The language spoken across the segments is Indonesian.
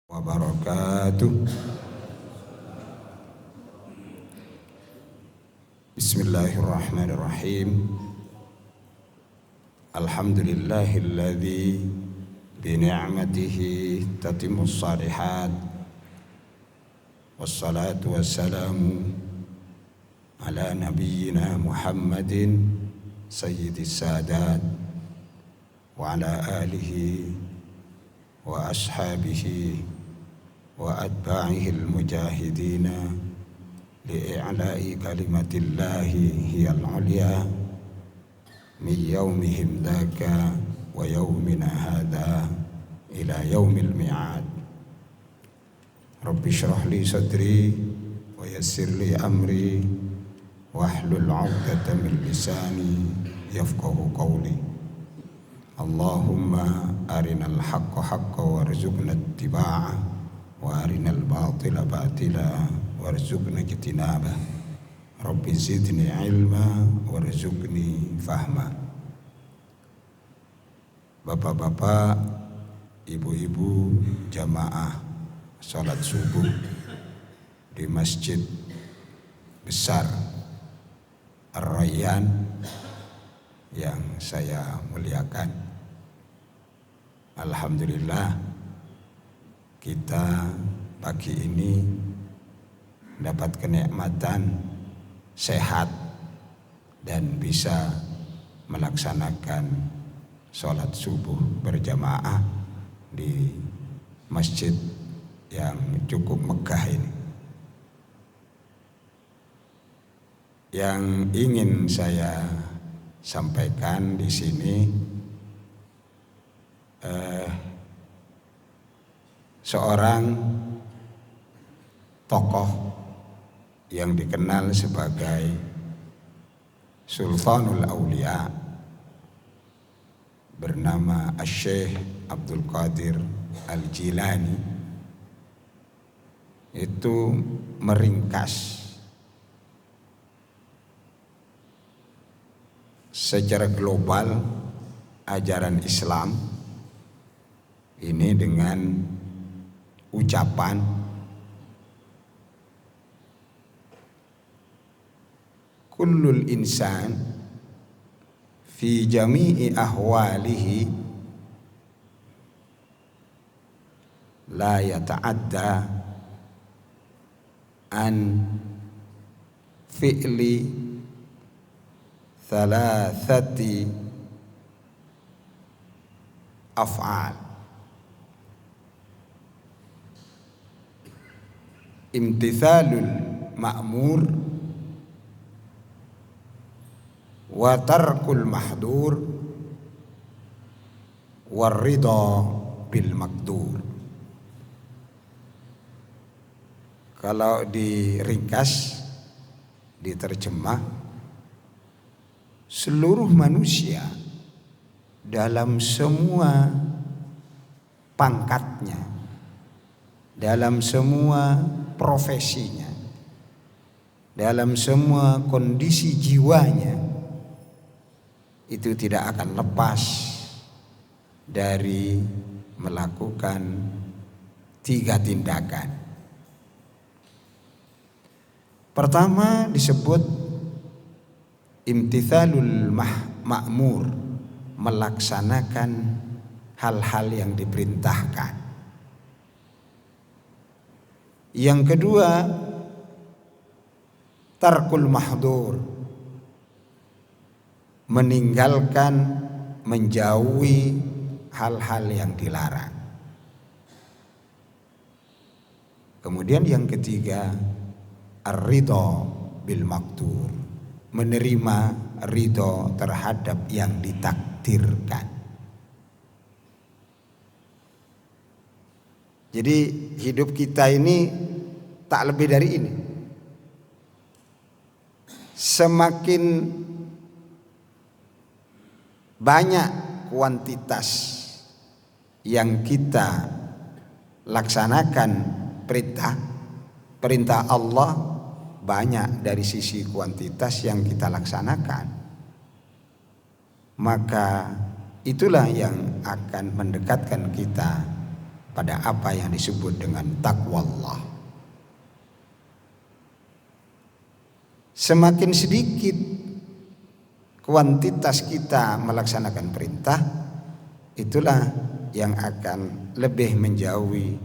Wabarakatuh. Bismillahirrahmanirrahim. Alhamdulillahilladzi bini'matihi tatimmus shalihat. Wassalatu wassalamu ala nabiyyina Muhammadin sayyidis sadat wa ala alihi wa ashabihi wa atba'ihi al-mujahidina li'i'la'i kalimatillahi hiyal ulya min yawmihim dhaka wa yawmina hadha ila yawmil mi'ad. Rabbi shrah li sadri wa yassir li amri wahlul 'uqdatam min lisani yafqahu qawli. Allahumma arinal haqqa haqqan warzuqna ittiba'ah wa arinal batila batila warzuqna ijtinabah. Rabbi zidni ilma warzuqni fahma. Bapak-bapak, ibu-ibu jamaah salat subuh di Masjid Besar Ar-Rayyan yang saya muliakan, alhamdulillah kita pagi ini dapat kenikmatan sehat dan bisa melaksanakan sholat subuh berjamaah di masjid yang cukup megah ini. Yang ingin saya sampaikan di sini, seorang tokoh yang dikenal sebagai Sultanul Aulia bernama Syekh Abdul Qadir Al-Jilani itu meringkas secara global ajaran Islam ini dengan ucapan kullul insan fi jami'i ahwalihi la yata'adda an fi'li thalathati af'al. Imtithalul ma'mur wa tarkul mahdur warridha bil maqdur. Kalau diringkas, diterjemah, seluruh manusia dalam semua pangkatnya, dalam semua profesinya, dalam semua kondisi jiwanya, itu tidak akan lepas dari melakukan 3 tindakan. Pertama disebut imtithalul ma'mur, melaksanakan hal-hal yang diperintahkan. Yang kedua, tarkul mahdur, meninggalkan, menjauhi hal-hal yang dilarang. Kemudian yang ketiga, ar-ridha bil maqdur, menerima ridho terhadap yang ditakdirkan. Jadi hidup kita ini tak lebih dari ini. Semakin banyak kuantitas yang kita laksanakan perintah Allah, banyak dari sisi kuantitas yang kita laksanakan, maka itulah yang akan mendekatkan kita pada apa yang disebut dengan taqwallah. Semakin sedikit kuantitas kita melaksanakan perintah, itulah yang akan lebih menjauhi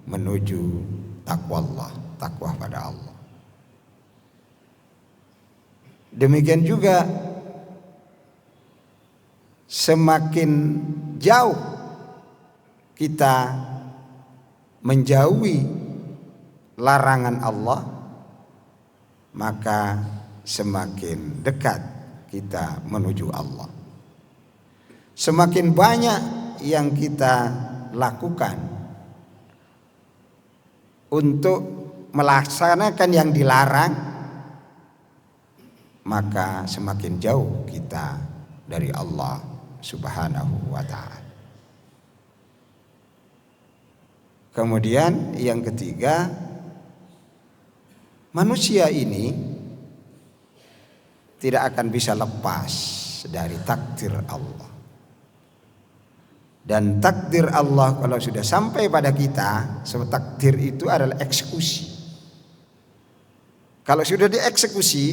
menuju taqwallah, takwa pada Allah. Demikian juga semakin jauh kita menjauhi larangan Allah, maka semakin dekat kita menuju Allah. Semakin banyak yang kita lakukan untuk melaksanakan yang dilarang, maka semakin jauh kita dari Allah Subhanahu wa ta'ala. Kemudian yang ketiga, manusia ini tidak akan bisa lepas dari takdir Allah. Dan takdir Allah kalau sudah sampai pada kita, sebab takdir itu adalah eksekusi. Kalau sudah dieksekusi,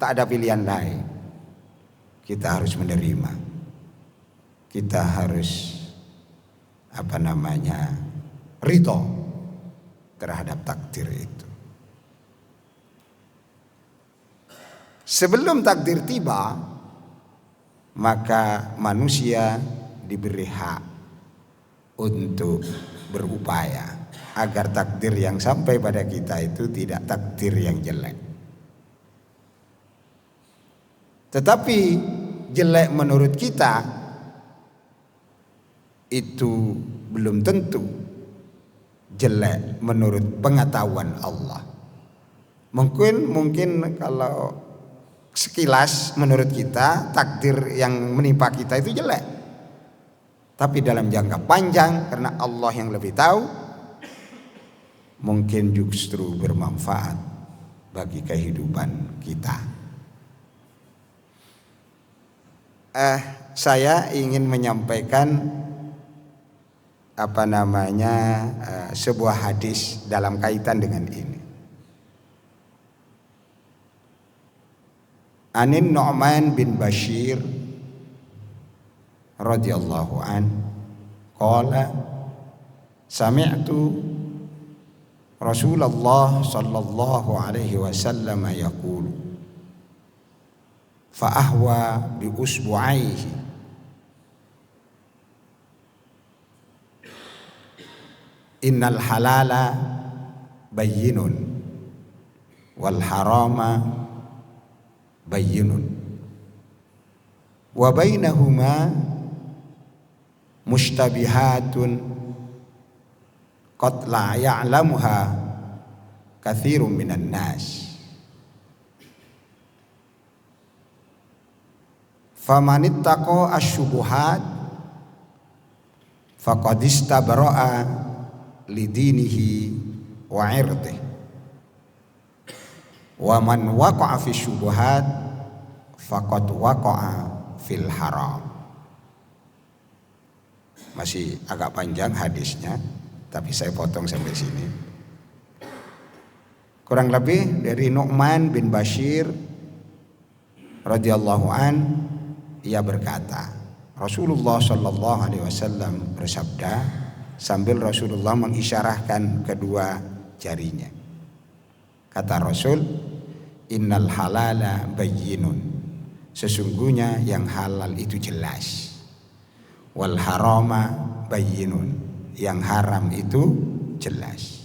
tak ada pilihan lain. Kita harus menerima. Kita harus ridho terhadap takdir itu. Sebelum takdir tiba, maka manusia diberi hak untuk berupaya agar takdir yang sampai pada kita itu tidak takdir yang jelek. Tetapi jelek menurut kita itu belum tentu jelek menurut pengetahuan Allah. Mungkin kalau sekilas menurut kita takdir yang menimpa kita itu jelek. Tapi dalam jangka panjang karena Allah yang lebih tahu, mungkin justru bermanfaat bagi kehidupan kita. Saya ingin menyampaikan sebuah hadis dalam kaitan dengan ini. Anin Nu'man bin Bashir radhiyallahu an qala sami'tu Rasulullah sallallahu alaihi wasallam yaqulu fa ahwa bi usbu'aihi innal halala bayyinun wal harama bayyinun wa bainahuma mushtabihatun qad la ya'lamuha katsirun minan nas famanittaqa asyubuhat faqad istabra'a lidinihi wa irdihi wa man waqa'a fi syubuhat faqad waqa'a fil haram. Masih agak panjang hadisnya, tapi saya potong sampai sini. Kurang lebih dari Nu'man bin Bashir radhiyallahu an, ia berkata, Rasulullah sallallahu alaihi wasallam bersabda sambil Rasulullah mengisyarahkan kedua jarinya. Kata Rasul, innal halala bayyinun, sesungguhnya yang halal itu jelas. Wal harama bayyinun, yang haram itu jelas.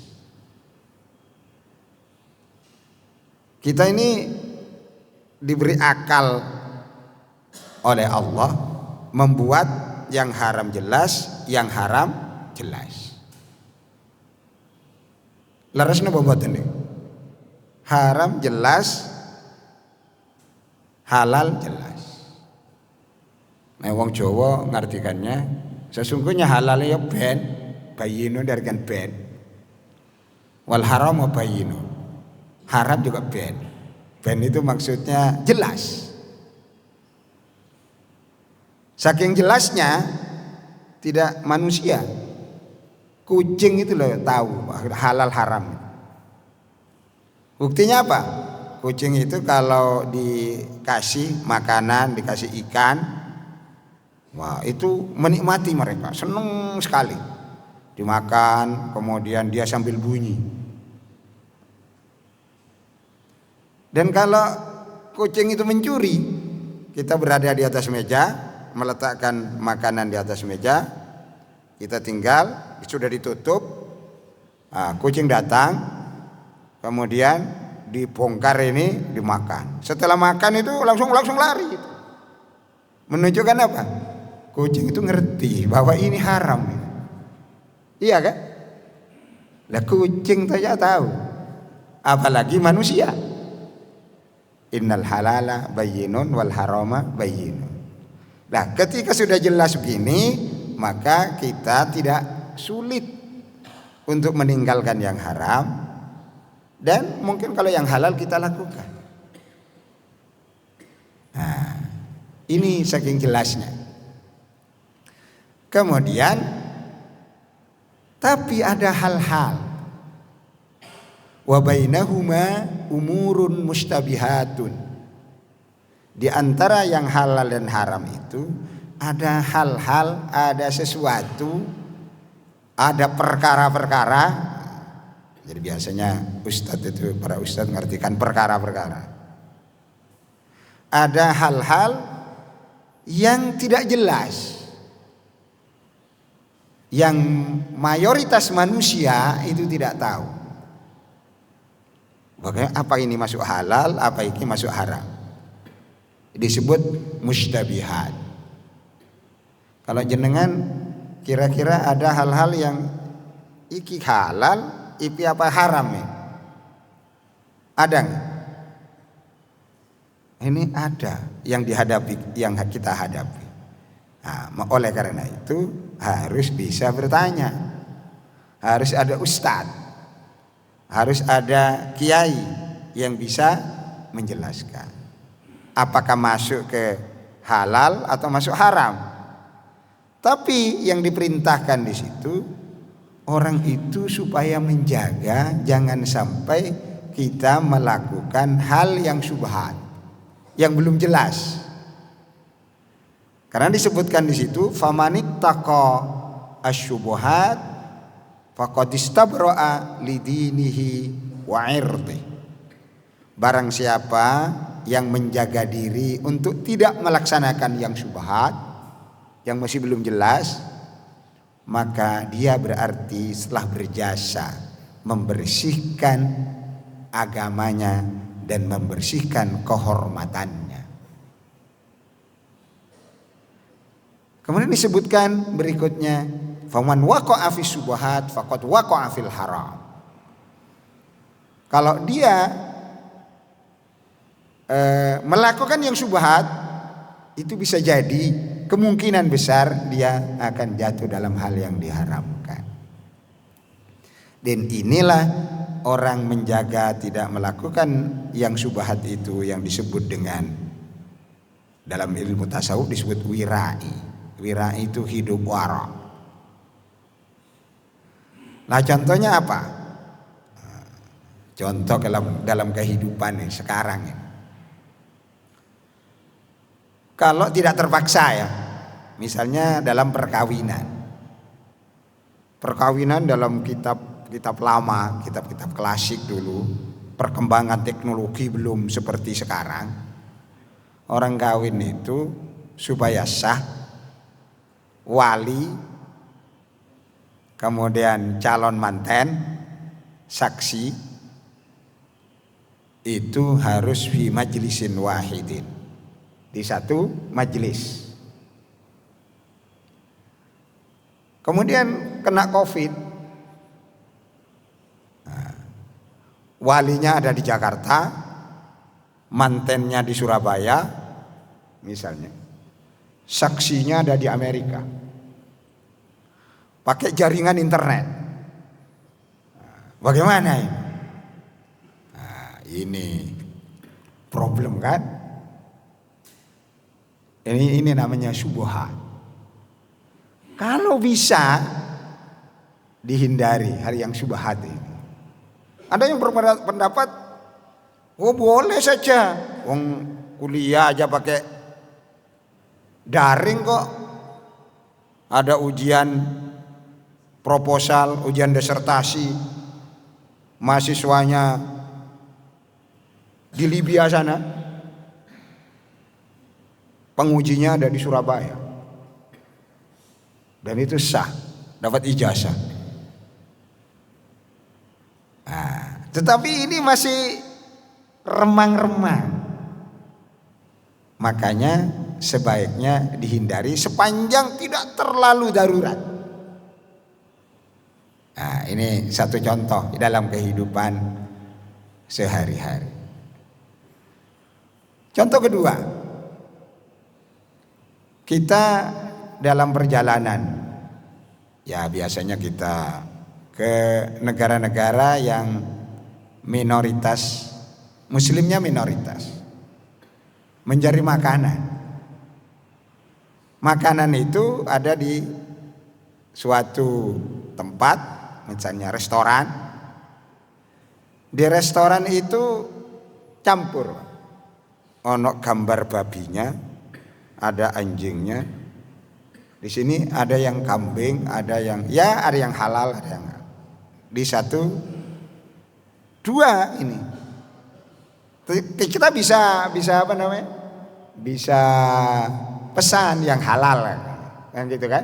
Kita ini diberi akal oleh Allah membuat yang haram jelas, yang haram jelas. Laras napa mboten niku? Haram jelas, halal jelas. Nah wong Jawa ngartikannya sesungguhnya halal ya ben, bayyinun dari kan ben. Wal haram bayyinun. Haram juga ben. Ben itu maksudnya jelas. Saking jelasnya tidak manusia Kucing itu loh tahu halal haram. Buktinya apa? Kucing itu kalau dikasih makanan, dikasih ikan, wah itu menikmati mereka, seneng sekali. Dimakan, kemudian dia sambil bunyi. Dan kalau kucing itu mencuri, kita berada di atas meja, meletakkan makanan di atas meja, kita tinggal, sudah ditutup, nah, kucing datang, kemudian dibongkar ini, dimakan. Setelah makan itu langsung lari. Menunjukkan apa? Kucing itu ngerti bahwa ini haram. Iya kan? Lah kucing saja tahu, apalagi manusia. Innal halala bayyinun wal harama bayyinun. Nah, ketika sudah jelas begini, maka kita tidak sulit untuk meninggalkan yang haram, dan mungkin kalau yang halal kita lakukan. Nah, ini saking jelasnya. Kemudian tapi ada hal-hal wa bainahuma umurun mustabihatun. Di antara yang halal dan haram itu ada hal-hal, ada sesuatu, ada perkara-perkara. Jadi biasanya ustadz itu, para ustadz mengartikan perkara-perkara. Ada hal-hal yang tidak jelas, yang mayoritas manusia itu tidak tahu. Bagaimana apa ini masuk halal, apa ini masuk haram. Disebut mustabihat. Kalau jenengan kira-kira ada hal-hal yang iki halal, iki apa haram ya? Ada nggak? Ini ada yang dihadapi, yang kita hadapi. Nah, oleh karena itu harus bisa bertanya, harus ada ustadz, harus ada kiai yang bisa menjelaskan apakah masuk ke halal atau masuk haram. Tapi yang diperintahkan di situ orang itu supaya menjaga jangan sampai kita melakukan hal yang syubhat, yang belum jelas. Karena disebutkan di situ famanittaqa asyubuhat faqad istabra'a lidinihi wa 'irdi. Barang siapa yang menjaga diri untuk tidak melaksanakan yang syubhat, yang masih belum jelas, maka dia berarti setelah berjasa membersihkan agamanya dan membersihkan kehormatannya. Kemudian disebutkan berikutnya, faman waqa'a fi syubhat faqad waqa'a fil haram. Kalau dia melakukan yang syubhat, itu bisa jadi kemungkinan besar dia akan jatuh dalam hal yang diharamkan. Dan inilah orang menjaga tidak melakukan yang syubhat itu yang disebut dengan dalam ilmu tasawuf disebut wirai. Wirai itu hidup wara. Nah contohnya apa? Contoh dalam kehidupan sekarang ini. Kalau tidak terpaksa ya, misalnya dalam perkawinan. Perkawinan dalam kitab lama, kitab-kitab klasik dulu, perkembangan teknologi belum seperti sekarang. Orang kawin itu supaya sah, wali, kemudian calon manten, saksi, itu harus fi majlisin wahidin, di satu majelis. Kemudian kena COVID, nah, walinya ada di Jakarta, mantennya di Surabaya misalnya, saksinya ada di Amerika, pakai jaringan internet. Nah, bagaimana ini? Nah, ini problem kan? Ini namanya syubhat. Kalau bisa dihindari hal yang syubhat ini. Ada yang berpendapat, oh boleh saja, wong kuliah aja pakai daring kok. Ada ujian proposal, ujian disertasi, mahasiswanya di Libya sana, pengujinya ada di Surabaya, dan itu sah, dapat ijazah. Nah, tetapi ini masih remang-remang, makanya sebaiknya dihindari sepanjang tidak terlalu darurat. Nah, ini satu contoh dalam kehidupan sehari-hari. Contoh kedua, kita dalam perjalanan, ya biasanya kita ke negara-negara yang minoritas, muslimnya minoritas, mencari makanan. Makanan itu ada di suatu tempat, misalnya restoran. Di restoran itu campur, ono gambar babinya, ada anjingnya. Di sini ada yang kambing, ada yang halal, ada yang di satu dua ini. Kita bisa apa namanya? Bisa pesan yang halal kan gitu kan.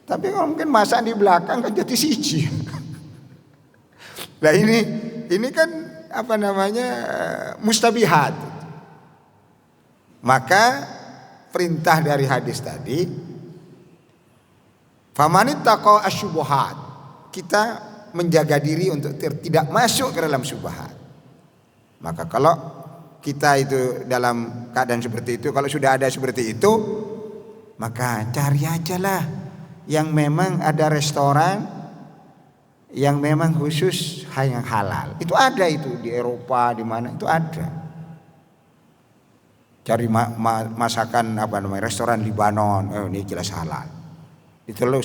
Tapi kalau mungkin masak di belakang kan jadi siji. Nah ini kan apa namanya, mustabihat. Maka perintah dari hadis tadi, famanittaqa asyubuhat, kita menjaga diri untuk tidak masuk ke dalam syubhat. Maka kalau kita itu dalam keadaan seperti itu, kalau sudah ada seperti itu, maka cari aja lah yang memang ada restoran yang memang khusus yang halal. Itu ada itu di Eropa, di mana itu ada. Cari masakan apa namanya, restoran Libanon, ini jelas halal. Itu loh.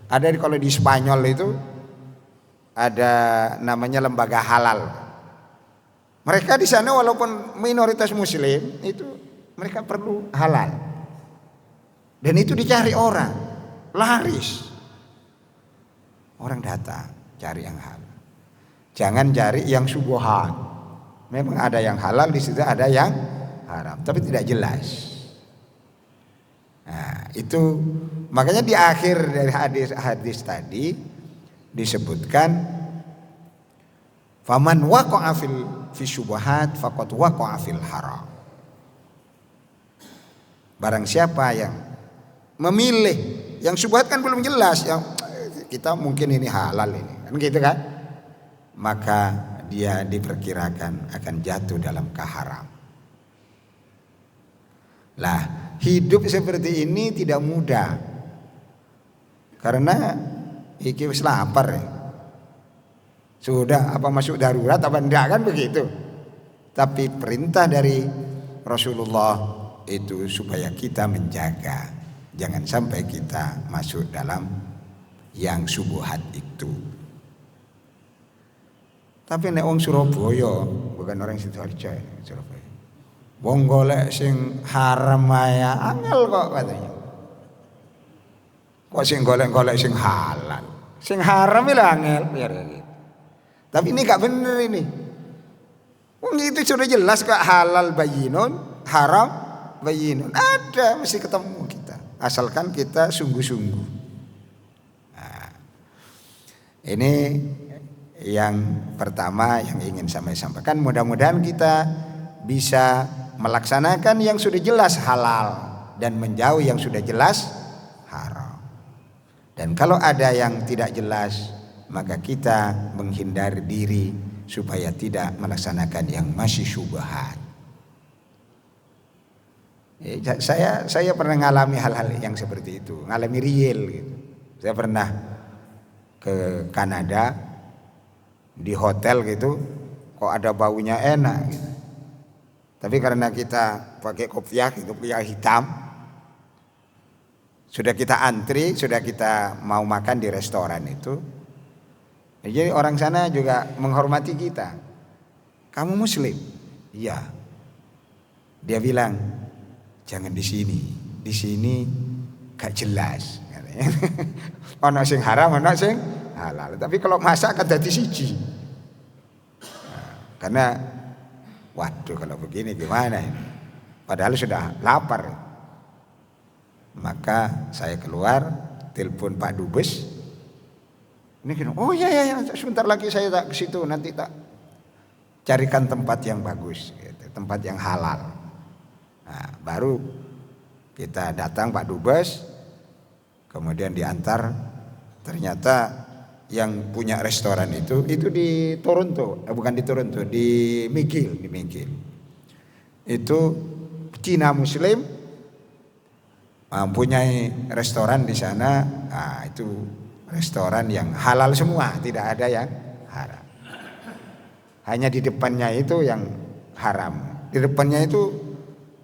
Ada kalau di Spanyol itu ada namanya lembaga halal. Mereka di sana walaupun minoritas muslim itu mereka perlu halal. Dan itu dicari orang, laris. Orang datang cari yang halal. Jangan cari yang syubhat. Memang ada yang halal di situ, ada yang haram, tapi tidak jelas. Nah, itu makanya di akhir dari hadis tadi disebutkan faman waqa'a fi syubhat faqad waqa'a fil haram. Barang siapa yang memilih yang syubhat kan belum jelas, yang kita mungkin ini halal ini kan gitu kan, maka dia diperkirakan akan jatuh dalam keharam. Lah, hidup seperti ini tidak mudah. Karena iki wis lapar ya. Sudah apa masuk darurat apa enggak kan begitu. Tapi perintah dari Rasulullah itu supaya kita menjaga, jangan sampai kita masuk dalam yang syubhat itu. Tapi nek wong Surabaya, bukan orang Sidoarjo, Surabaya. Wong golek sing haram ya angel kok katanya. Kok sing golek-golek sing halal. Sing haram ya angel biar gitu. Tapi ini gak bener ini. Wong itu sudah jelas kok halal bayyinun, haram bayyinun. Ada mesti ketemu kita. Asalkan kita sungguh-sungguh. Nah, ini yang pertama yang ingin saya sampaikan. Mudah-mudahan kita bisa melaksanakan yang sudah jelas halal dan menjauh yang sudah jelas haram. Dan kalau ada yang tidak jelas, maka kita menghindari diri supaya tidak melaksanakan yang masih syubhat. Saya pernah mengalami hal-hal yang seperti itu, ngalami real gitu. Saya pernah ke Kanada di hotel gitu, kok ada baunya enak gitu. Tapi karena kita pakai kopiah hitam, Sudah kita antri, sudah kita mau makan di restoran itu. Jadi orang sana juga menghormati kita. Kamu muslim? Iya. Dia bilang, jangan di sini. Di sini gak jelas. Ono sing haram, ono sing halal. Tapi kalau masak kan jadi siji. Karena waduh kalau begini gimana ini? Padahal sudah lapar. Maka saya keluar, telepon Pak Dubes. Ini gini, oh ya, sebentar lagi saya tak ke situ, nanti tak carikan tempat yang bagus, gitu, tempat yang halal. Nah, baru kita datang Pak Dubes, kemudian diantar. Ternyata yang punya restoran itu di Toronto, bukan di Toronto, di McGill. Itu Cina Muslim, mempunyai restoran di sana. Nah, itu restoran yang halal semua, tidak ada yang haram. Hanya di depannya itu yang haram. Di depannya itu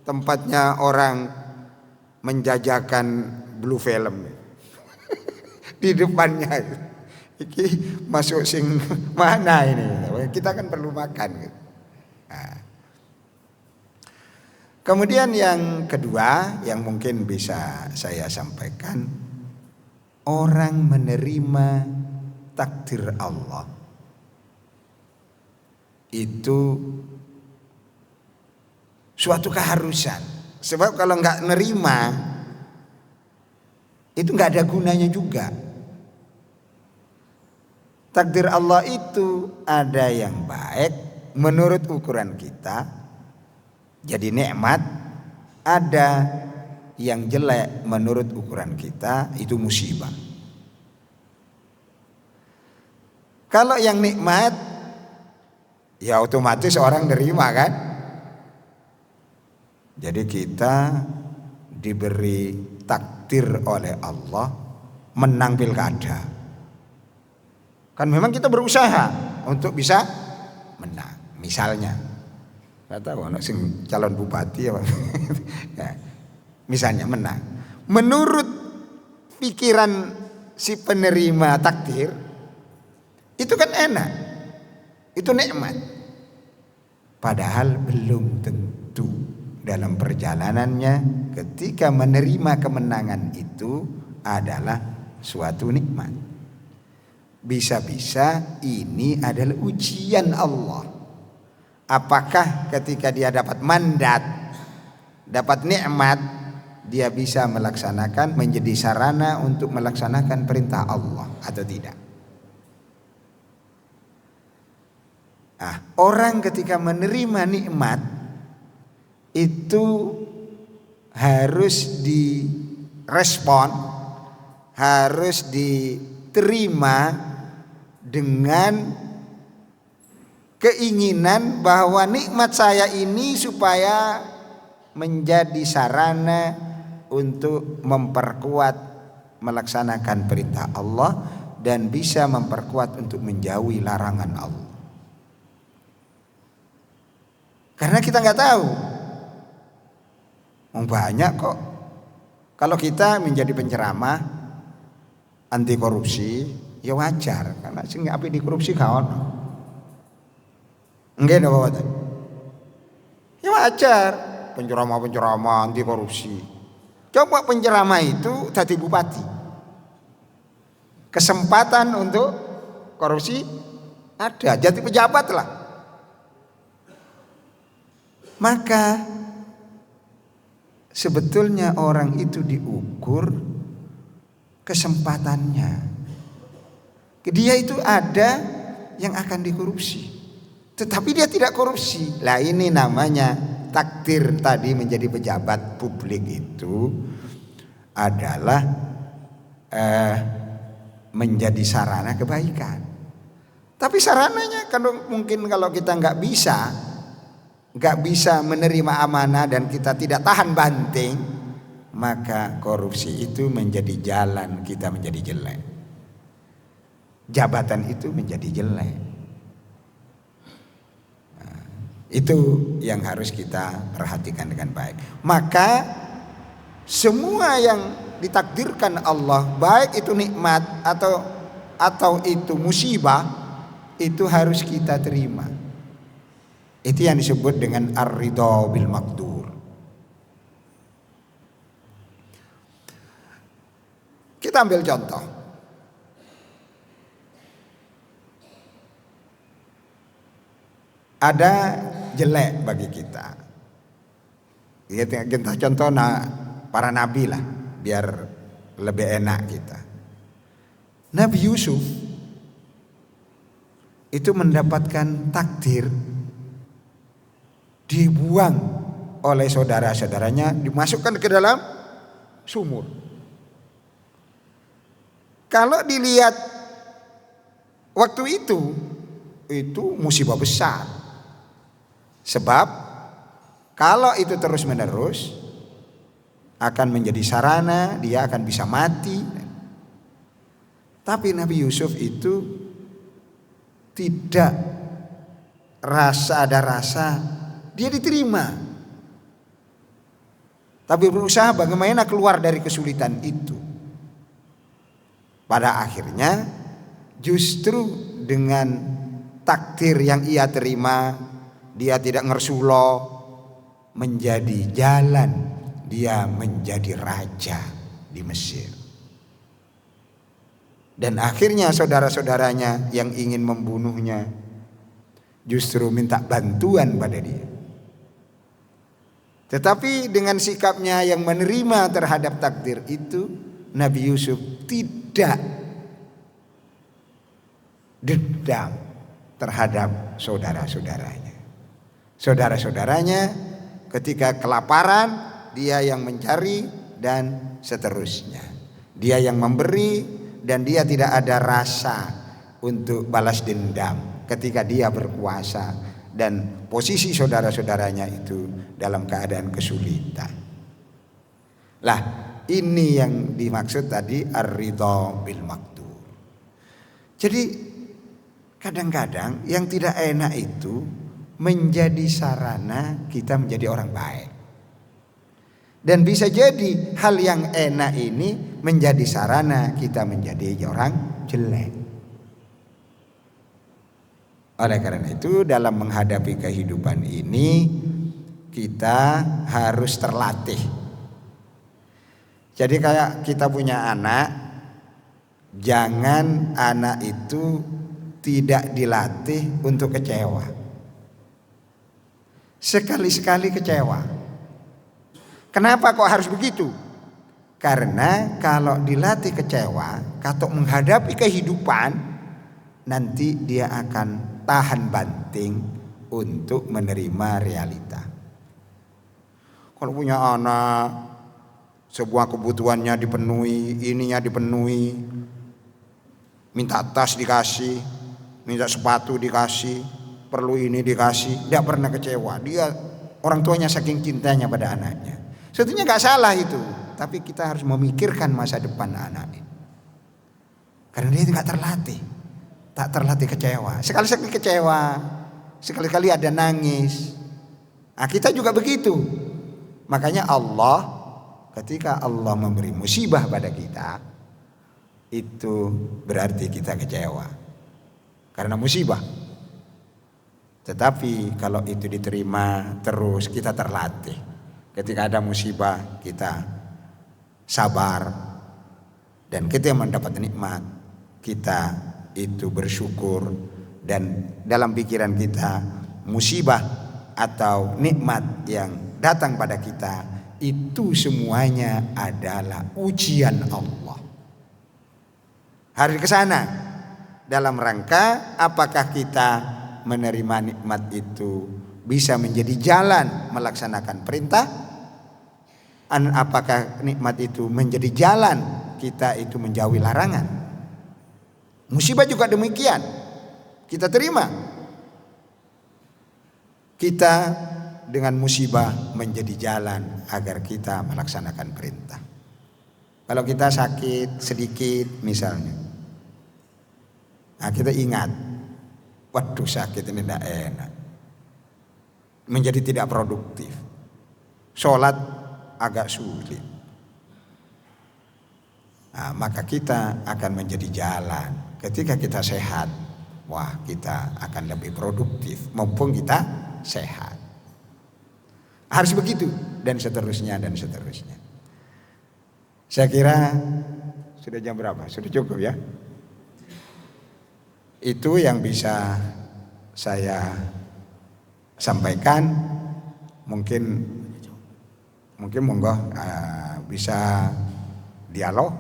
tempatnya orang menjajakan blue film. Di depannya itu. Iki masuk sing mana ini? Kita kan perlu makan. Nah. Kemudian yang kedua yang mungkin bisa saya sampaikan, orang menerima takdir Allah itu suatu keharusan. Sebab kalau nggak nerima itu nggak ada gunanya juga. Takdir Allah itu ada yang baik menurut ukuran kita, jadi nikmat. Ada yang jelek menurut ukuran kita, itu musibah. Kalau yang nikmat, ya otomatis orang nerima kan. Jadi kita diberi takdir oleh Allah menang pilkada. Kan memang kita berusaha untuk bisa menang. Misalnya, kata anak sing calon bupati ya, misalnya menang. Menurut pikiran si penerima takdir, itu kan enak, itu nikmat. Padahal belum tentu dalam perjalanannya ketika menerima kemenangan itu adalah suatu nikmat. Bisa-bisa ini adalah ujian Allah. Apakah ketika dia dapat mandat, dapat nikmat, dia bisa melaksanakan, menjadi sarana untuk melaksanakan perintah Allah atau tidak? Nah, orang ketika menerima nikmat itu harus direspon, harus diterima dengan keinginan bahwa nikmat saya ini supaya menjadi sarana untuk memperkuat melaksanakan perintah Allah dan bisa memperkuat untuk menjauhi larangan Allah. Karena kita nggak tahu, banyak kok. Kalau kita menjadi penceramah anti korupsi, ya wajar, karena sing api di korupsi kawan. Enggak ada apa-apa. Ya wajar, penceramah anti korupsi. Coba penceramah itu jadi bupati. Kesempatan untuk korupsi ada, jadi pejabat lah. Maka sebetulnya orang itu diukur kesempatannya. Dia itu ada yang akan dikorupsi, tetapi dia tidak korupsi. Lah ini namanya takdir tadi menjadi pejabat publik itu adalah menjadi sarana kebaikan. Tapi sarananya kalau kita nggak bisa menerima amanah dan kita tidak tahan banting, maka korupsi itu menjadi jalan kita menjadi jelek. Jabatan itu menjadi jelek. Nah, itu yang harus kita perhatikan dengan baik. Maka semua yang ditakdirkan Allah, baik itu nikmat atau itu musibah, itu harus kita terima. Itu yang disebut dengan ar-ridha bil maqdur. Kita ambil contoh. Ada jelek bagi kita. Kita contoh para nabi lah, biar lebih enak kita. Nabi Yusuf itu mendapatkan takdir dibuang oleh saudara-saudaranya, dimasukkan ke dalam sumur. Kalau dilihat waktu itu musibah besar. Sebab kalau itu terus-menerus akan menjadi sarana dia akan bisa mati. Tapi Nabi Yusuf itu tidak ada rasa, dia diterima. Tapi berusaha bagaimana keluar dari kesulitan itu. Pada akhirnya justru dengan takdir yang ia terima, dia tidak ngersulo, menjadi jalan, dia menjadi raja di Mesir. Dan akhirnya saudara-saudaranya yang ingin membunuhnya justru minta bantuan pada dia. Tetapi dengan sikapnya yang menerima terhadap takdir itu, Nabi Yusuf tidak dendam terhadap saudara-saudaranya. Saudara-saudaranya ketika kelaparan, dia yang mencari dan seterusnya. Dia yang memberi dan dia tidak ada rasa untuk balas dendam ketika dia berkuasa dan posisi saudara-saudaranya itu dalam keadaan kesulitan. Lah, ini yang dimaksud tadi ar-ridha bil maqdur. Jadi kadang-kadang yang tidak enak itu menjadi sarana kita menjadi orang baik. Dan bisa jadi hal yang enak ini menjadi sarana kita menjadi orang jelek. Oleh karena itu dalam menghadapi kehidupan ini kita harus terlatih. Jadi kayak kita punya anak, jangan anak itu tidak dilatih untuk kecewa. Sekali-sekali kecewa. Kenapa kok harus begitu? Karena kalau dilatih kecewa, kalau menghadapi kehidupan, nanti dia akan tahan banting untuk menerima realita. Kalau punya anak, sebuah kebutuhannya dipenuhi, ininya dipenuhi, minta tas dikasih, minta sepatu dikasih, perlu ini dikasih, tidak pernah kecewa. Dia orang tuanya saking cintanya pada anaknya. Sebetulnya nggak salah itu, tapi kita harus memikirkan masa depan anak ini. Karena dia nggak terlatih, tak terlatih kecewa. Sekali-sekali kecewa, sekali-kali ada nangis. Nah, kita juga begitu. Makanya Allah, ketika Allah memberi musibah pada kita, itu berarti kita kecewa karena musibah. Tetapi kalau itu diterima terus, kita terlatih. Ketika ada musibah kita sabar, dan kita mendapat nikmat kita itu bersyukur, dan dalam pikiran kita musibah atau nikmat yang datang pada kita itu semuanya adalah ujian Allah. Hari ke sana dalam rangka apakah kita menerima nikmat itu bisa menjadi jalan melaksanakan perintah, apakah nikmat itu menjadi jalan kita itu menjauhi larangan. Musibah juga demikian, kita terima. Kita dengan musibah menjadi jalan agar kita melaksanakan perintah. Kalau kita sakit sedikit misalnya, nah kita ingat, waduh sakit ini tidak enak, menjadi tidak produktif, sholat agak sulit. Nah, maka kita akan menjadi jalan. Ketika kita sehat, wah kita akan lebih produktif mumpung kita sehat. Harus begitu dan seterusnya dan seterusnya. Saya kira sudah jam berapa? Sudah cukup ya. Itu yang bisa saya sampaikan. Mungkin monggo bisa dialog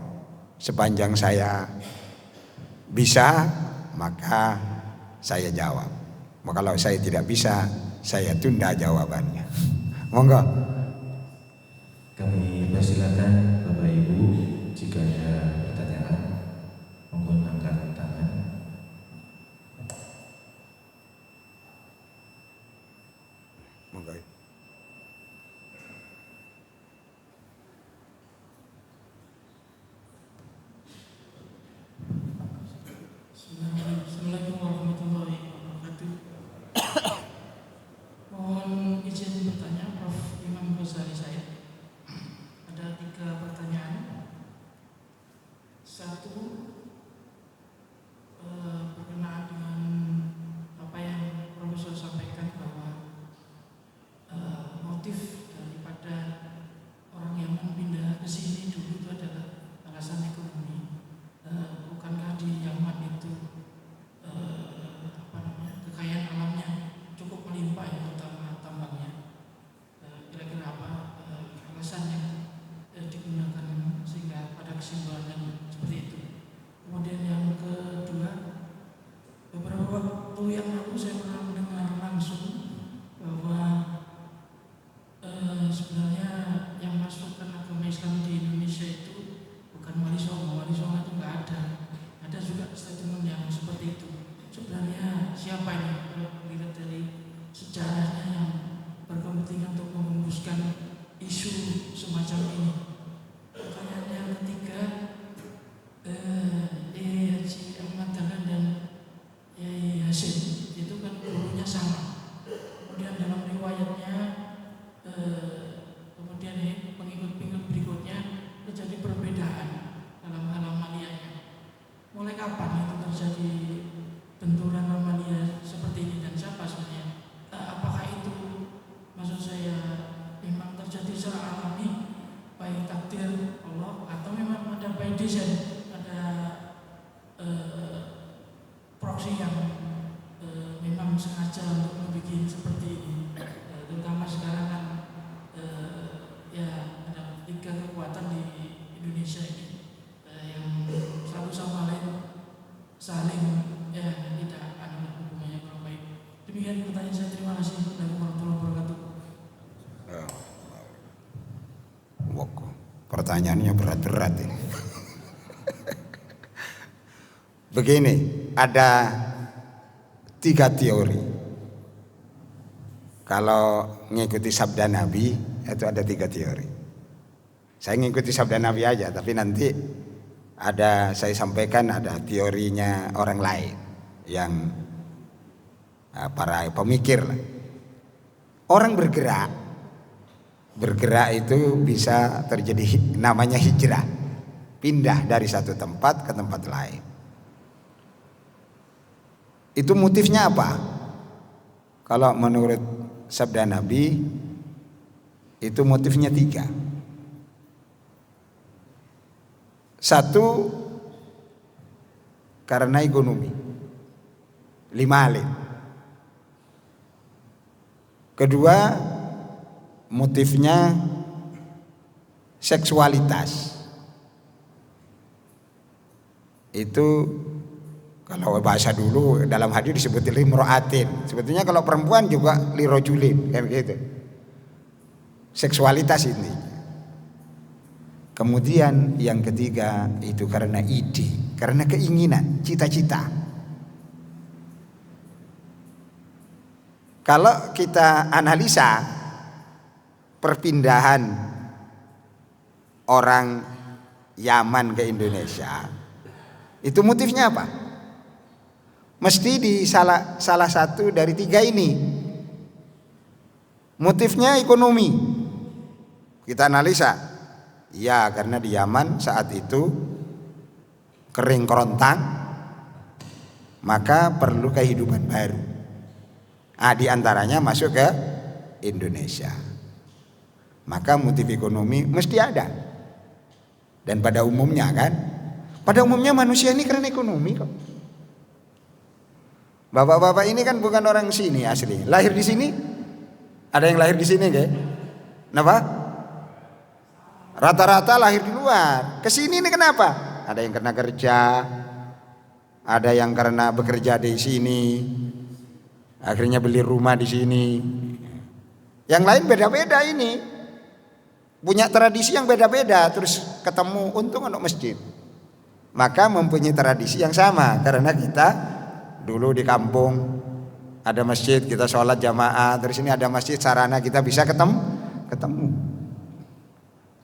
sepanjang saya bisa, maka saya jawab. Kalau saya tidak bisa, saya tunda jawabannya. Monggo. Kami persilakan Bapak Ibu jika ada pertanyaan, monggo angkat tangan. Monggo. Assalamualaikum warahmatullahi wabarakatuh. Mohon izin bertanya, Prof. Imam Ghazali saya. Ada 3 pertanyaan. 1, berkenaan dengan apa yang Profesor sampaikan bahwa motif daripada orang yang pindah ke sini dulu itu adalah alasan ekonomi. Bukankah di Yaman itu kekayaan alamnya cukup melimpah ya, terutama tambangnya. Kira-kira apa alasan yang digunakan sehingga pada kesimpulan seperti itu. Kemudian yang kedua, beberapa waktu yang lalu saya pernah mendengar langsung bahwa sebenarnya yang masukkan agama Islam di Indonesia itu bukan Wali Songo. Wali Songo itu nggak ada. Ada juga statement yang seperti itu. Sebenarnya siapa ini kalau dilihat dari sejarahnya yang berkepentingan untuk menghembuskan isu semacam ini. Pertanyaan yang ketiga, Haji Ahmad Dahlan dan Yai Hasim itu kan dulunya sama. Kemudian dalam riwayatnya, kemudian pengikut-pengikut berikutnya terjadi perbedaan dalam hal amaliyahnya. Mulai kapan itu terjadi benturan amalia seperti ini dan siapa sebenarnya? Apakah itu, maksud saya, memang terjadi secara alami baik takdir Allah atau memang ada by design, ada proksi yang memang sengaja untuk membuat seperti ini. Terutama sekarang kan ya ada 3 kekuatan di Indonesia ini yang satu sama lain saling tidak ada hubungannya kurang baik. Demikian pertanyaan saya. Terima kasih. Assalamualaikum warahmatullahi wabarakatuh. Pertanyaannya berat-berat ini. Begini, ada 3 teori. Kalau ngikuti sabda Nabi itu ada 3 teori. Saya ngikuti sabda Nabi aja, tapi nanti saya sampaikan ada teorinya orang lain yang para pemikir lah. Orang bergerak itu bisa terjadi namanya hijrah, pindah dari satu tempat ke tempat lain. Itu motifnya apa? Kalau menurut sabda Nabi itu motifnya 3. 1 karena ekonomi, 5 alim. Kedua, motifnya seksualitas. Itu kalau bahasa dulu dalam hadis disebut limroatin. Sebetulnya kalau perempuan juga lirojulin, kayak gitu. Seksualitas ini. Kemudian yang ketiga itu karena ide, karena keinginan, cita-cita. Kalau kita analisa perpindahan orang Yaman ke Indonesia, itu motifnya apa? Mesti di salah satu dari 3 ini. Motifnya ekonomi. Kita analisa. Ya, karena di Yaman saat itu kering kerontang, maka perlu kehidupan baru. Di antaranya masuk ke Indonesia. Maka motif ekonomi mesti ada. Dan pada umumnya manusia ini karena ekonomi kok. Bapak-bapak ini kan bukan orang sini asli. Lahir di sini? Ada yang lahir di sini nggak? Kenapa? Rata-rata lahir di luar. Kesini ini kenapa? Ada yang karena kerja, ada yang karena bekerja di sini, akhirnya beli rumah di sini. Yang lain beda-beda ini, punya tradisi yang beda-beda, terus ketemu untung untuk masjid. Maka mempunyai tradisi yang sama karena kita dulu di kampung ada masjid, kita sholat jamaah, terus ini ada masjid sarana kita bisa ketemu.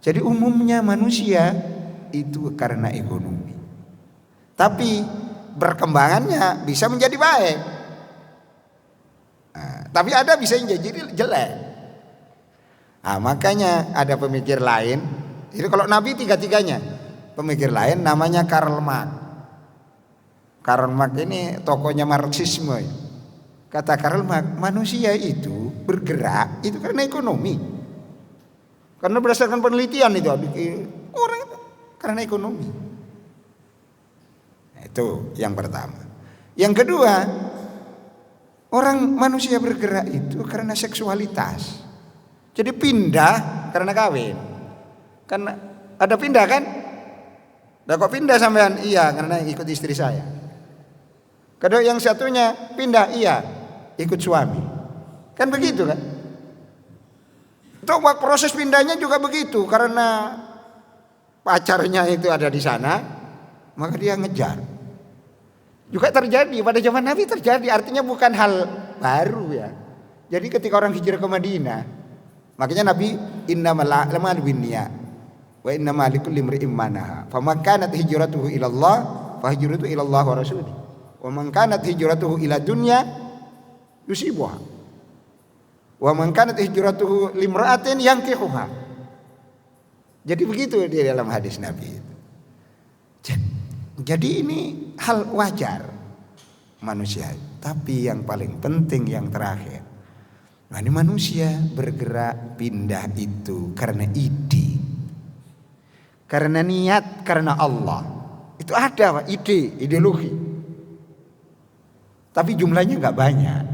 Jadi umumnya manusia itu karena ekonomi. Tapi berkembangannya bisa menjadi baik. Tapi ada bisa jadi jelek. Makanya ada pemikir lain. Itu kalau Nabi tiga-tiganya. Pemikir lain namanya Karl Marx. Karl Marx ini tokohnya Marxisme. Kata Karl Marx, manusia itu bergerak itu karena ekonomi. Karena berdasarkan penelitian itu orang itu karena ekonomi. Itu yang pertama. Yang kedua, orang manusia bergerak itu karena seksualitas. Jadi pindah karena kawin. Karena ada pindah kan? Nah kok pindah sampean? Iya, karena ikut istri saya. Kedua yang satunya pindah, iya, ikut suami. Kan begitu kan? Itu proses pindahnya juga begitu, karena pacarnya itu ada di sana, maka dia ngejar. Juga terjadi pada zaman Nabi terjadi, artinya bukan hal baru ya. Jadi ketika orang hijrah ke Madinah, makanya Nabi innamal a'malu binniyat wa innamal likulli imri'in ma nawa. Faman kanat hijratuhu ila Allah fa hijratuhu ila Allah wa rasulih. Wa man kanat hijratuhu ila dunya yusibuha. Wa man kanat hijratuhu limra'atin yankihuha. Jadi begitu di dalam hadis Nabi itu. Jadi ini hal wajar manusia. Tapi yang paling penting yang terakhir, nah ini manusia bergerak pindah itu karena ide, karena niat, karena Allah. Itu ada Pak, ideologi. Tapi jumlahnya nggak banyak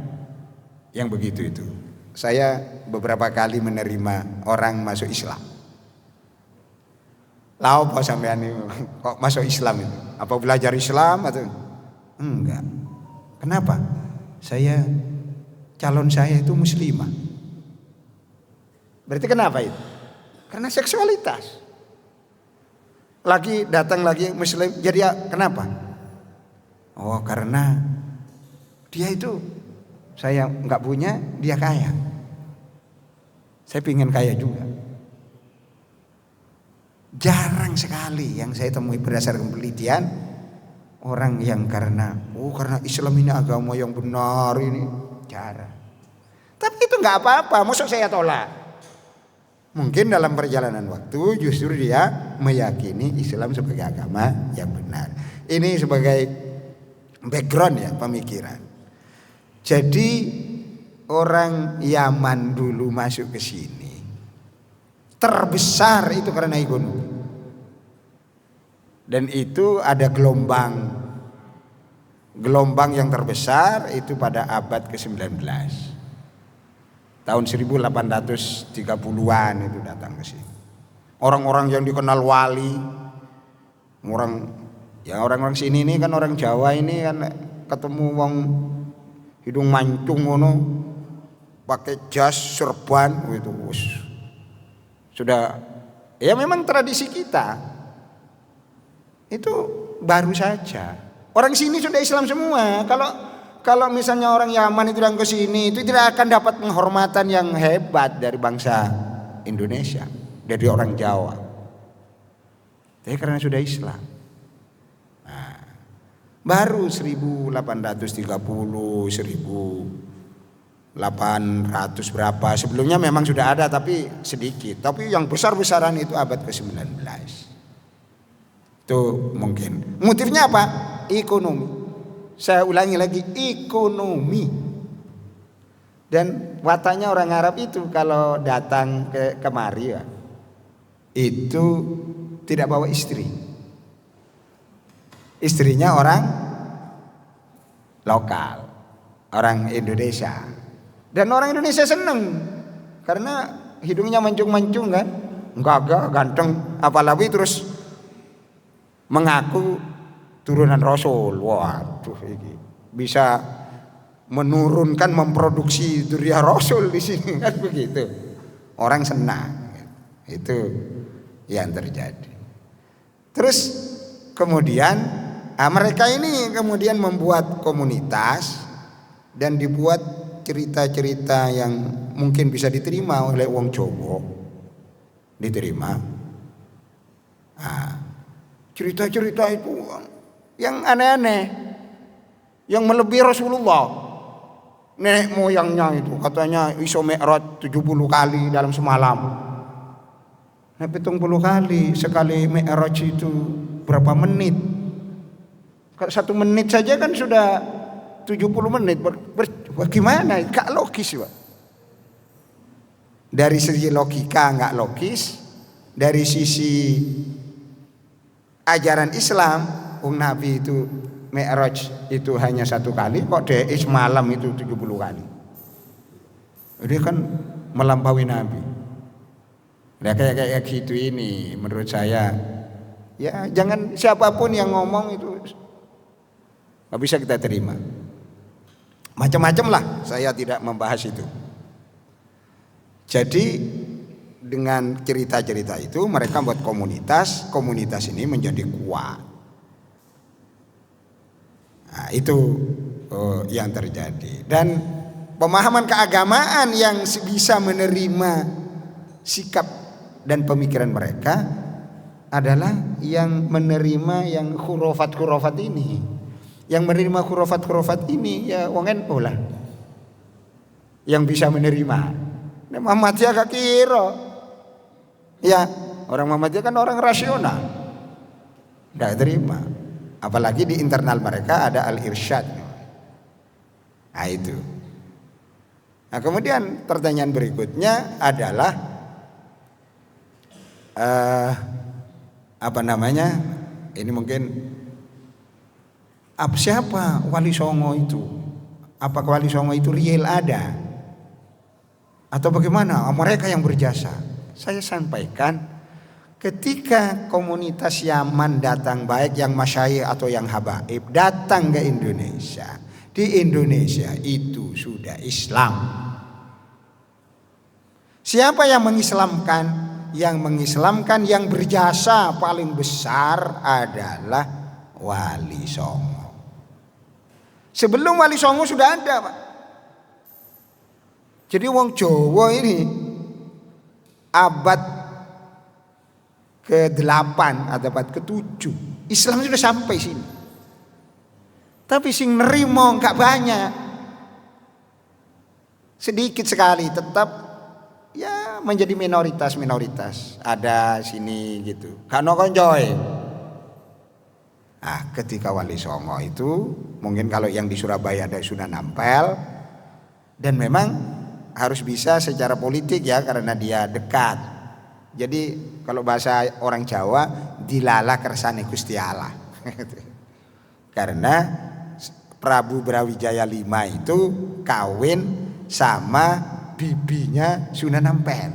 yang begitu itu. Saya beberapa kali menerima orang masuk Islam. Lah apa sampean ini kok masuk Islam itu? Apa belajar Islam atau enggak? Kenapa? Calon saya itu muslimah. Berarti kenapa itu? Karena seksualitas. Datang lagi muslim, jadi kenapa? Oh karena dia itu saya nggak punya, dia kaya. Saya pingin kaya juga. Jarang sekali yang saya temui berdasarkan penelitian orang yang karena Islam ini agama yang benar ini, jarang. Tapi itu nggak apa-apa, maksud saya tolak. Mungkin dalam perjalanan waktu justru dia meyakini Islam sebagai agama yang benar. Ini sebagai background ya pemikiran. Jadi orang Yaman dulu masuk ke sini terbesar itu karena ekonomi. Dan itu ada gelombang yang terbesar itu pada abad ke-19. Tahun 1830-an itu datang ke sini. Orang-orang yang dikenal wali, orang-orang sini ini kan orang Jawa ini kan ketemu wong hidung mancung ngono, pakai jas serban gitu. Sudah ya memang tradisi kita. Itu baru saja. Orang sini sudah Islam semua. Kalau misalnya orang Yaman itu datang ke sini itu tidak akan dapat penghormatan yang hebat dari bangsa Indonesia, dari orang Jawa. Tapi karena sudah Islam. Nah, baru 1830, 1800 berapa. Sebelumnya memang sudah ada tapi sedikit. Tapi yang besar-besaran itu abad ke-19. Itu mungkin. Motifnya apa? Ekonomi. Saya ulangi lagi, ekonomi. Dan wataknya orang Arab itu kalau datang kemari ya, itu tidak bawa istri. Istrinya orang lokal, orang Indonesia. Dan orang Indonesia seneng karena hidungnya mancung-mancung kan, gagah, ganteng, apalagi terus mengaku turunan Rasul. Waduh, ini bisa menurunkan, memproduksi dzurriyyah Rasul di sini kan begitu. Orang senang. Itu yang terjadi. Terus kemudian mereka ini kemudian membuat komunitas dan dibuat cerita-cerita yang mungkin bisa diterima oleh wong Jawa. Diterima. Cerita-cerita itu yang aneh-aneh, yang melebihi Rasulullah. Nenek moyangnya itu katanya iso mi'raj 70 kali dalam semalam. Nah, 70 kali sekali mi'raj itu berapa menit? 1 menit saja kan sudah 70 menit. Bagaimana? Gak logis, Pak. Dari segi logika gak logis, dari sisi ajaran Islam, Nabi itu Mi'raj itu hanya 1 kali, kok DI semalam itu 70 kali. Dia kan melampaui Nabi. Nah, kayak gitu ini menurut saya. Ya jangan siapapun yang ngomong itu gak bisa kita terima. Macam-macam lah, saya tidak membahas itu. Jadi dengan cerita-cerita itu mereka buat komunitas ini menjadi kuat. Nah, itu yang terjadi. Dan pemahaman keagamaan yang bisa menerima sikap dan pemikiran mereka adalah yang menerima yang khurafat ini. Yang menerima khurafat ini ya wong NU lah. Yang bisa menerima. Nah, Muhammadiyah gak kira. Ya, orang Muhammadiyah kan orang rasional. Gak terima. Apalagi di internal mereka ada al-irsyad. Nah itu. Nah kemudian pertanyaan berikutnya adalah ini mungkin siapa Wali Songo itu? Apakah Wali Songo itu real ada? Atau bagaimana? Mereka yang berjasa. Saya sampaikan, ketika komunitas Yaman datang, baik yang masyayikh atau yang habaib datang ke Indonesia, di Indonesia itu sudah Islam. Siapa yang mengislamkan? Yang mengislamkan, yang berjasa paling besar adalah Wali Songo. Sebelum Wali Songo sudah ada, Pak. Jadi wong Jawa ini abad ke-8 atau abad ke-7 Islam sudah sampai sini. Tapi sing nerimo enggak banyak. Sedikit sekali, tetap ya menjadi minoritas. Ada sini gitu. Kano konjoy. Ketika Wali Songo itu mungkin kalau yang di Surabaya ada Sunan Ampel, dan memang harus bisa secara politik ya karena dia dekat. Jadi kalau bahasa orang Jawa dilala kersane Gusti Allah. Karena Prabu Brawijaya V itu kawin sama bibinya Sunan Ampel.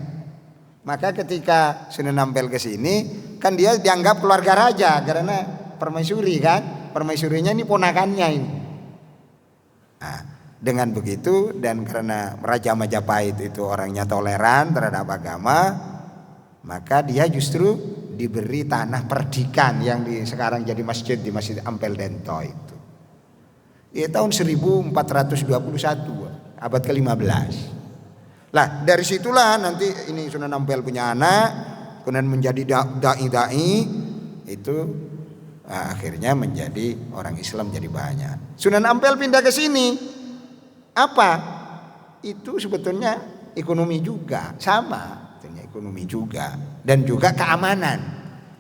Maka ketika Sunan Ampel ke sini kan dia dianggap keluarga raja karena permaisuri kan. Permaisurinya ini ponakannya ini. Nah, dengan begitu dan karena Raja Majapahit itu orangnya toleran terhadap agama, maka dia justru diberi tanah perdikan yang sekarang jadi masjid di Masjid Ampel Dento itu. Tahun 1421 abad ke-15. Lah dari situlah nanti ini Sunan Ampel punya anak, kemudian menjadi dai itu akhirnya menjadi orang Islam jadi banyak. Sunan Ampel pindah ke sini. Apa? Itu sebetulnya ekonomi juga sama, ekonomi juga dan juga keamanan.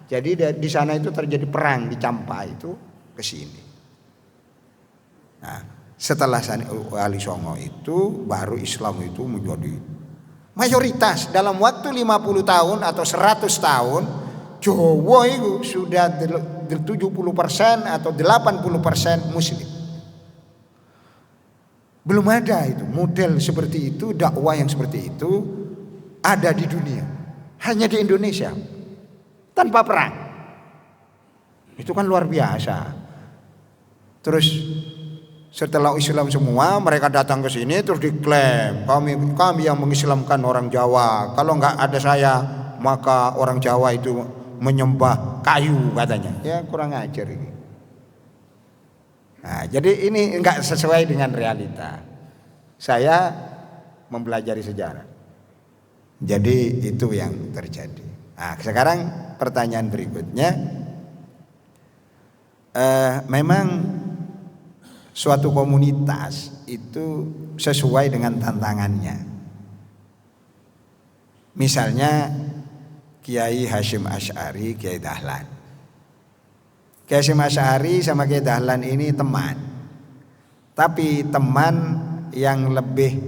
Jadi di sana itu terjadi perang di Campa itu ke sini. Nah, setelah Wali Songo itu baru Islam itu menjadi mayoritas. Dalam waktu 50 tahun atau 100 tahun Jawa itu sudah 70% atau 80% muslim. Belum ada itu model seperti itu, dakwah yang seperti itu ada di dunia. Hanya di Indonesia. Tanpa perang. Itu kan luar biasa. Terus setelah Islam semua mereka datang ke sini terus diklaim kami yang mengislamkan orang Jawa. Kalau nggak ada saya maka orang Jawa itu menyembah kayu katanya. Ya kurang ajar ini. Nah, jadi ini enggak sesuai dengan realita. Saya mempelajari sejarah. Jadi itu yang terjadi. Nah, sekarang pertanyaan berikutnya, memang suatu komunitas itu sesuai dengan tantangannya. Misalnya Kiai Hasyim Asy'ari, Kiai Dahlan. Kiai Hasyim Asy'ari sama Kiai Dahlan ini teman. Tapi teman yang lebih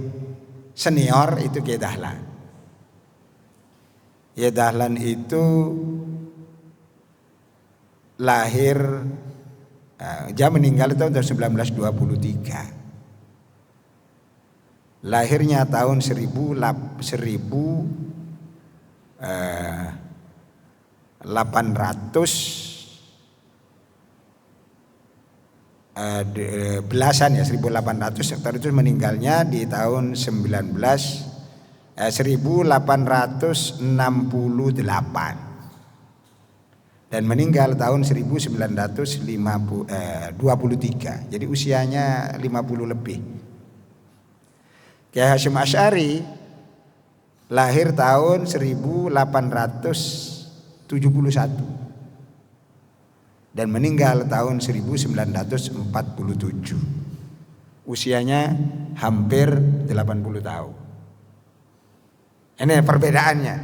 senior itu Kiai Dahlan. Kiai Dahlan itu lahir, dia meninggal tahun 1923. Lahirnya tahun 1800 belasan ya 1800 terus meninggalnya di tahun 1868 dan meninggal tahun 1923. Jadi usianya 50 lebih. Kiai Hasyim Asy'ari lahir tahun 1871 dan meninggal tahun 1947. Usianya hampir 80 tahun. Ini perbedaannya.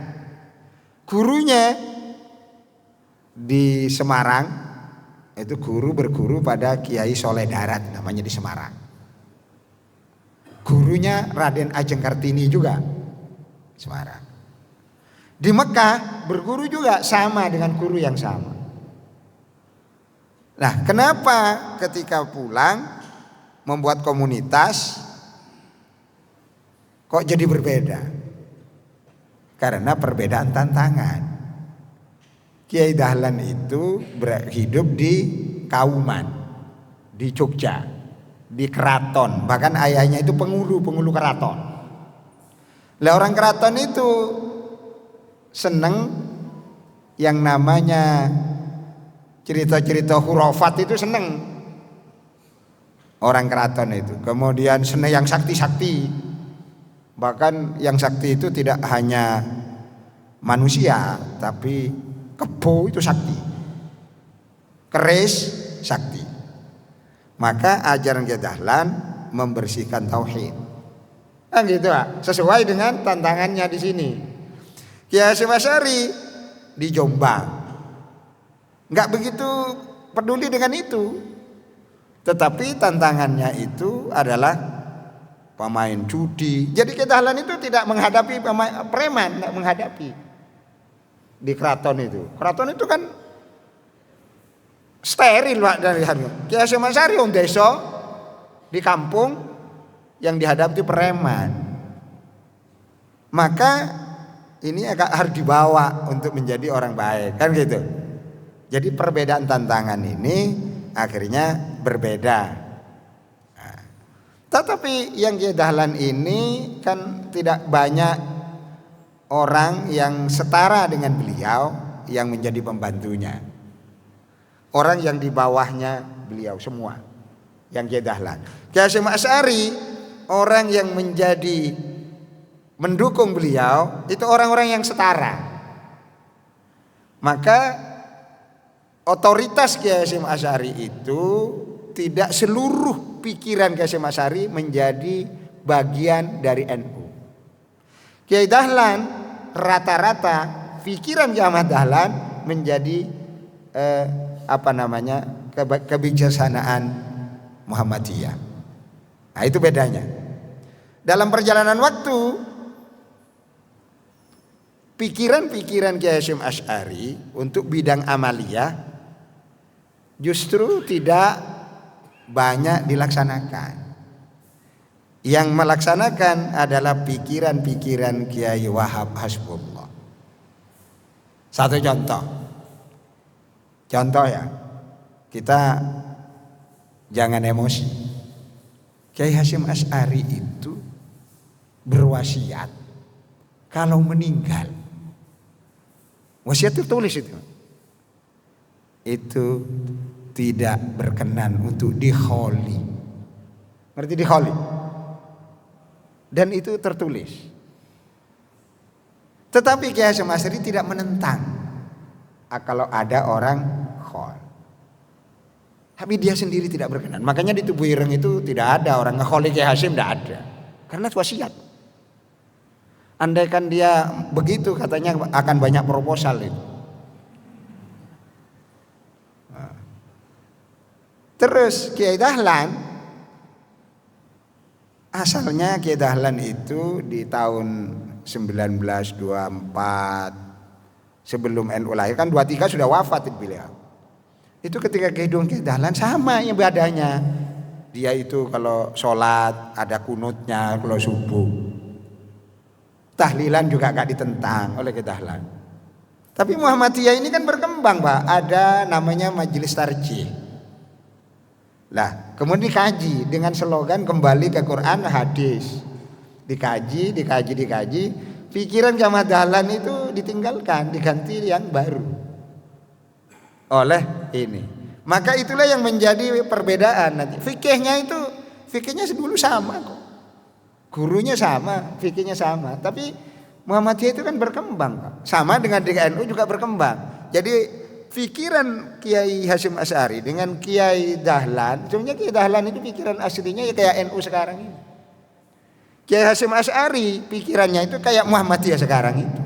Gurunya di Semarang itu berguru pada Kiai Soleh Darat namanya di Semarang. Gurunya Raden Ajeng Kartini juga Semarang. Di Mekah berguru juga sama dengan guru yang sama. Nah, kenapa ketika pulang membuat komunitas kok jadi berbeda? Karena perbedaan tantangan. Kiai Dahlan itu hidup di Kauman, di Jogja, di keraton. Bahkan ayahnya itu penghulu keraton. Lah orang keraton itu seneng yang namanya cerita-cerita hurafat itu seneng orang keraton itu. Kemudian seneng yang sakti-sakti. Bahkan yang sakti itu tidak hanya manusia, tapi kebo itu sakti, keris sakti. Maka ajaran Kiai Dahlan membersihkan tauhid. Kan gitu Pak, sesuai dengan tantangannya di sini. Kiai Hasyim Asy'ari di Jombang nggak begitu peduli dengan itu, tetapi tantangannya itu adalah pemain judi. Jadi Kiai Dahlan itu tidak menghadapi preman, tidak menghadapi di keraton itu. Keraton itu kan steril Pak dari harga. Kiai Hasyim Asy'ari wong desa di kampung yang dihadapi preman. Maka ini agak harus dibawa untuk menjadi orang baik, kan gitu. Jadi perbedaan tantangan ini akhirnya berbeda. Nah, tetapi yang Kiai Dahlan ini kan tidak banyak orang yang setara dengan beliau yang menjadi pembantunya. Orang yang di bawahnya beliau semua yang Kiai Dahlan. Kiai Hasyim Asy'ari orang yang menjadi mendukung beliau itu orang-orang yang setara. Maka otoritas Kiai Hasyim Asy'ari itu tidak seluruh pikiran Kiai Hasyim Asy'ari menjadi bagian dari NU. Kiai Dahlan rata-rata pikiran Kiai Ahmad Dahlan menjadi kebijaksanaan Muhammadiyah. Nah, itu bedanya. Dalam perjalanan waktu, pikiran-pikiran Kiai Hasyim Asy'ari untuk bidang amaliyah justru tidak banyak dilaksanakan. Yang melaksanakan adalah pikiran-pikiran Kiai Wahab Hasbullah. Satu contoh ya, kita jangan emosi. Kiai Hasyim Asy'ari itu berwasiat kalau meninggal, wasiat tertulis itu tidak berkenan untuk dikholi. Ngerti dikholi? Dan itu tertulis. Tetapi Kiai Hasyim Asy'ari tidak menentang kalau ada orang khol. Tapi dia sendiri tidak berkenan. Makanya di Tubuh Ireng itu tidak ada orang ngekholi Kiai Hasyim, tidak ada. Karena wasiat. Andaikan dia begitu, katanya akan banyak proposal itu. Terus Kiai Dahlan, asalnya Kiai Dahlan itu di tahun 1924 sebelum NU lahir, kan 23 sudah wafat beliau. Itu ketika kehidupan Kiai Dahlan sama ibadahnya. Dia itu kalau sholat ada kunutnya kalau subuh. Tahlilan juga gak ditentang oleh Kiai Dahlan. Tapi Muhammadiyah ini kan berkembang, Pak. Ada namanya Majelis Tarjih. Lah, kemudian dikaji dengan slogan kembali ke Quran hadis. Dikaji. Pikiran Kiai Dahlan itu ditinggalkan, diganti yang baru oleh ini. Maka itulah yang menjadi perbedaan nanti. Fikihnya dulu sama kok. Gurunya sama, fikihnya sama. Tapi Muhammadiyah itu kan berkembang, Pak. Sama dengan di NU juga berkembang. Jadi pikiran Kiai Hasyim Asy'ari dengan Kiai Dahlan, sebenarnya Kiai Dahlan itu pikiran aslinya ya kayak NU sekarang ini. Kiai Hasyim Asy'ari pikirannya itu kayak Muhammadiyah sekarang itu.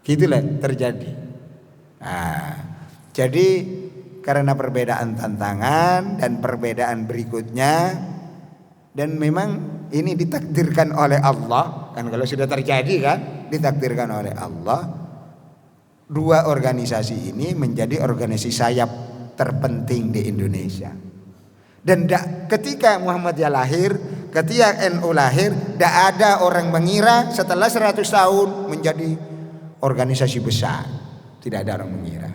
Gitulah terjadi. Nah, jadi karena perbedaan tantangan dan perbedaan berikutnya, dan memang ini ditakdirkan oleh Allah, kan kalau sudah terjadi kan ditakdirkan oleh Allah, dua organisasi ini menjadi organisasi sayap terpenting di Indonesia. Dan ketika Muhammadiyah lahir, ketika NU lahir, tidak ada orang mengira setelah 100 tahun menjadi organisasi besar. Tidak ada orang mengira.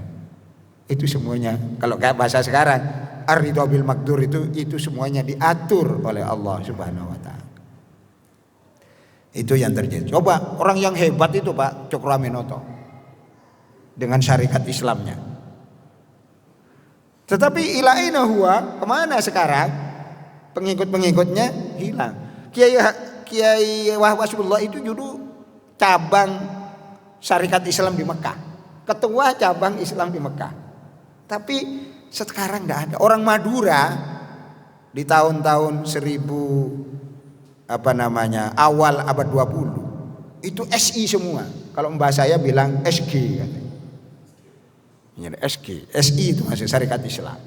Itu semuanya, kalau kayak bahasa sekarang, ar-ridha bil maqdur, itu semuanya diatur oleh Allah Subhanahu wa taala. Itu yang terjadi. Coba orang yang hebat itu Pak Cokroaminoto dengan syarikat Islamnya. Tetapi ila aina huwa, kemana sekarang? Pengikut-pengikutnya hilang. Kiai Wahab Hasbullah itu dulu cabang syarikat Islam di Mekah, ketua cabang Islam di Mekah. Tapi sekarang tidak ada. Orang Madura di tahun-tahun awal abad 20 itu SI semua. Kalau mbak saya bilang SG katanya. SI itu masih syarikat Islam.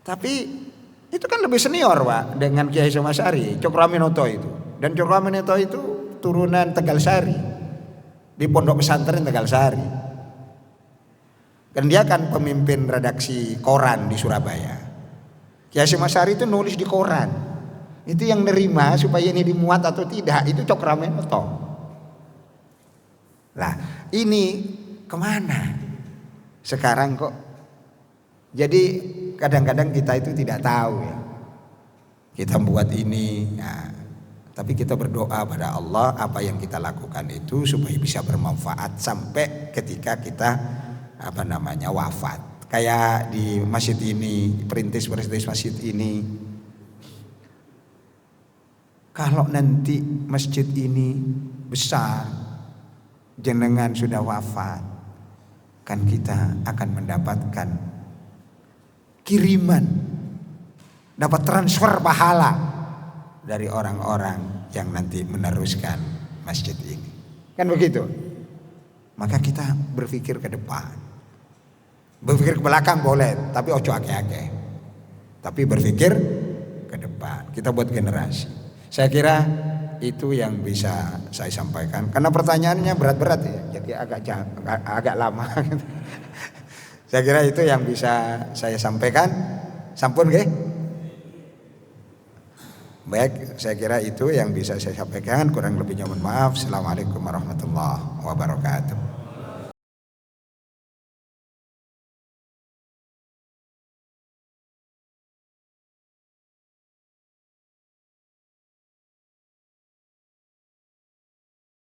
Tapi itu kan lebih senior Pak dengan Kiai Hasyim Asy'ari, Cokroaminoto itu. Dan Cokroaminoto itu turunan Tegal Sari, di pondok pesantren Tegal Sari. Dan dia kan pemimpin redaksi koran di Surabaya. Kiai Hasyim Asy'ari itu nulis di koran. Itu yang nerima supaya ini dimuat atau tidak, itu Cokroaminoto. Lah ini kemana sekarang kok? Jadi kadang-kadang kita itu tidak tahu ya. Kita buat ini, nah, tapi kita berdoa pada Allah apa yang kita lakukan itu supaya bisa bermanfaat sampai ketika kita wafat. Kayak di masjid ini, perintis masjid ini. Kalau nanti masjid ini besar, jenengan sudah wafat, kan kita akan mendapatkan kiriman, dapat transfer pahala dari orang-orang yang nanti meneruskan masjid ini. Kan begitu? Maka kita berpikir ke depan. Berpikir ke belakang boleh, tapi ojo akeh-akeh. Tapi berpikir ke depan. Kita buat generasi. Saya kira itu yang bisa saya sampaikan. Karena pertanyaannya berat-berat ya, jadi agak lama. Saya kira itu yang bisa saya sampaikan. Sampun nggih? Baik, saya kira itu yang bisa saya sampaikan. Kurang lebihnya mohon maaf. Assalamualaikum warahmatullahi wabarakatuh.